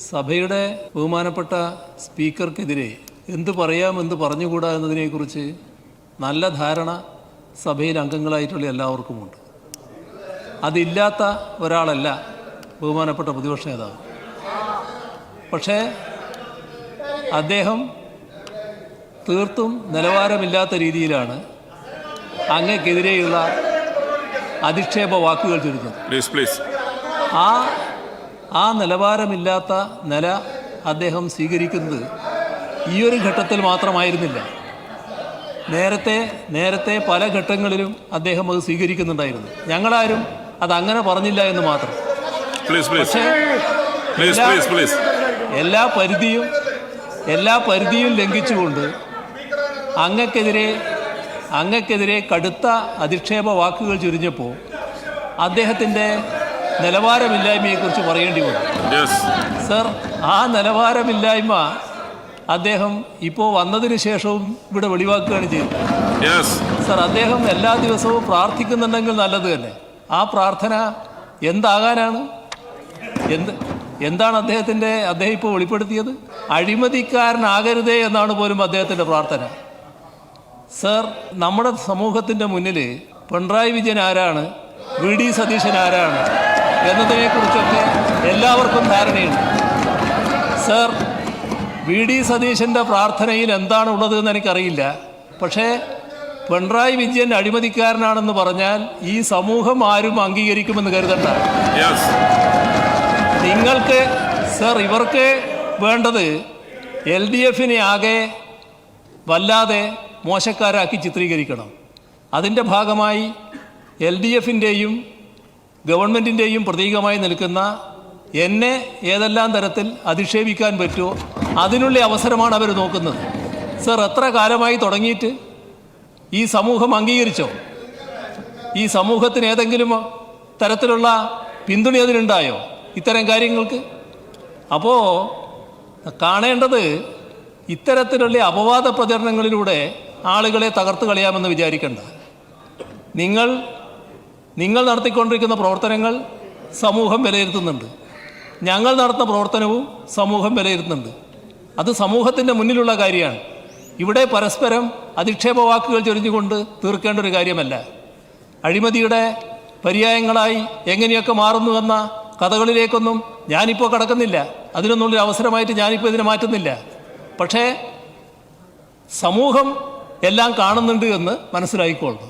സഭയുടെ ബഹുമാനപ്പെട്ട സ്പീക്കർക്കെതിരെ എന്തു പറയാമെന്ന് പറഞ്ഞുകൂടാ എന്നതിനെക്കുറിച്ച് നല്ല ധാരണ സഭയിൽ അംഗങ്ങളായിട്ടുള്ള എല്ലാവർക്കുമുണ്ട്. അതില്ലാത്ത ഒരാളല്ല ബഹുമാനപ്പെട്ട പ്രതിപക്ഷ നേതാവ്. പക്ഷേ അദ്ദേഹം തീർത്തും നിലവാരമില്ലാത്ത രീതിയിലാണ് അങ്ങക്കെതിരെയുള്ള അധിക്ഷേപ വാക്കുകൾ ചൊല്ലുന്നത്. ആ നിലവാരമില്ലാത്ത നില അദ്ദേഹം സ്വീകരിക്കുന്നത് ഈയൊരു ഘട്ടത്തിൽ മാത്രമായിരുന്നില്ല. നേരത്തെ പല ഘട്ടങ്ങളിലും അദ്ദേഹം അത് സ്വീകരിക്കുന്നുണ്ടായിരുന്നു. ഞങ്ങളാരും അതങ്ങനെ പറഞ്ഞില്ല എന്ന് മാത്രം. പക്ഷേ എല്ലാ പരിധിയും ലംഘിച്ചുകൊണ്ട് അങ്ങക്കെതിരെ കടുത്ത അധിക്ഷേപ വാക്കുകൾ ചൊരിഞ്ഞപ്പോൾ അദ്ദേഹത്തിൻ്റെ നിലവാരമില്ലായ്മയെക്കുറിച്ച് പറയേണ്ടി വന്നു. സർ, ആ നിലവാരമില്ലായ്മ അദ്ദേഹം ഇപ്പോൾ വന്നതിന് ശേഷവും ഇവിടെ വെളിവാക്കുകയാണ് ചെയ്തത്. സർ, അദ്ദേഹം എല്ലാ ദിവസവും പ്രാർത്ഥിക്കുന്നുണ്ടെങ്കിൽ നല്ലത് തന്നെ. ആ പ്രാർത്ഥന എന്താകാനാണ്? എന്താണ് അദ്ദേഹം ഇപ്പോൾ വെളിപ്പെടുത്തിയത്? അഴിമതിക്കാരനാകരുതേ എന്നാണ് പോലും അദ്ദേഹത്തിൻ്റെ പ്രാർത്ഥന. സർ, നമ്മുടെ സമൂഹത്തിൻ്റെ മുന്നിൽ പിണറായി വിജയൻ ആരാണ്, വി ഡി സതീശൻ ആരാണ് എന്നതിനെക്കുറിച്ചൊക്കെ എല്ലാവർക്കും ധാരണയുണ്ട്. സർ, വി ഡി സതീശൻ്റെ പ്രാർത്ഥനയിൽ എന്താണുള്ളത് എന്ന് എനിക്കറിയില്ല. പക്ഷേ പിണറായി വിജയൻ അഴിമതിക്കാരനാണെന്ന് പറഞ്ഞാൽ ഈ സമൂഹം ആരും അംഗീകരിക്കുമെന്ന് കരുതണ്ട. നിങ്ങൾക്ക് സർ, ഇവർക്ക് വേണ്ടത് LDF-നെ ആകെ വല്ലാതെ മോശക്കാരാക്കി ചിത്രീകരിക്കണം. അതിൻ്റെ ഭാഗമായി LDF-ൻ്റെയും ഗവൺമെൻറ്റിൻ്റെയും പ്രതീകമായി നിൽക്കുന്ന എന്നെ ഏതെല്ലാം തരത്തിൽ അധിക്ഷേപിക്കാൻ പറ്റുമോ അതിനുള്ള അവസരമാണ് അവർ നോക്കുന്നത്. സർ, എത്ര കാലമായി തുടങ്ങിയിട്ട് ഈ സമൂഹം അംഗീകരിച്ചോ? ഈ സമൂഹത്തിന് ഏതെങ്കിലും തരത്തിലുള്ള പിന്തുണ അതിനുണ്ടായോ ഇത്തരം കാര്യങ്ങൾക്ക്? അപ്പോൾ കാണേണ്ടത് ഇത്തരത്തിലുള്ള അപവാദ പ്രചരണങ്ങളിലൂടെ ആളുകളെ തകർത്ത് കളയാമെന്ന് വിചാരിക്കേണ്ട. നിങ്ങൾ നടത്തിക്കൊണ്ടിരിക്കുന്ന പ്രവർത്തനങ്ങൾ സമൂഹം വിലയിരുത്തുന്നുണ്ട്. ഞങ്ങൾ നടത്തുന്ന പ്രവർത്തനവും സമൂഹം വിലയിരുത്തുന്നുണ്ട്. അത് സമൂഹത്തിൻ്റെ മുന്നിലുള്ള കാര്യമാണ്. ഇവിടെ പരസ്പരം അധിക്ഷേപ വാക്കുകൾ ചൊരിഞ്ഞുകൊണ്ട് തീർക്കേണ്ട ഒരു കാര്യമല്ല. അഴിമതിയുടെ പര്യായങ്ങളായി എങ്ങനെയൊക്കെ മാറുന്നുവെന്ന കഥകളിലേക്കൊന്നും ഞാനിപ്പോൾ കടക്കുന്നില്ല. അതിനൊന്നുള്ളൊരു അവസരമായിട്ട് ഞാനിപ്പോൾ ഇതിനെ മാറ്റുന്നില്ല. പക്ഷേ സമൂഹം എല്ലാം കാണുന്നുണ്ട് എന്ന് മനസ്സിലായിക്കൊള്ളണം.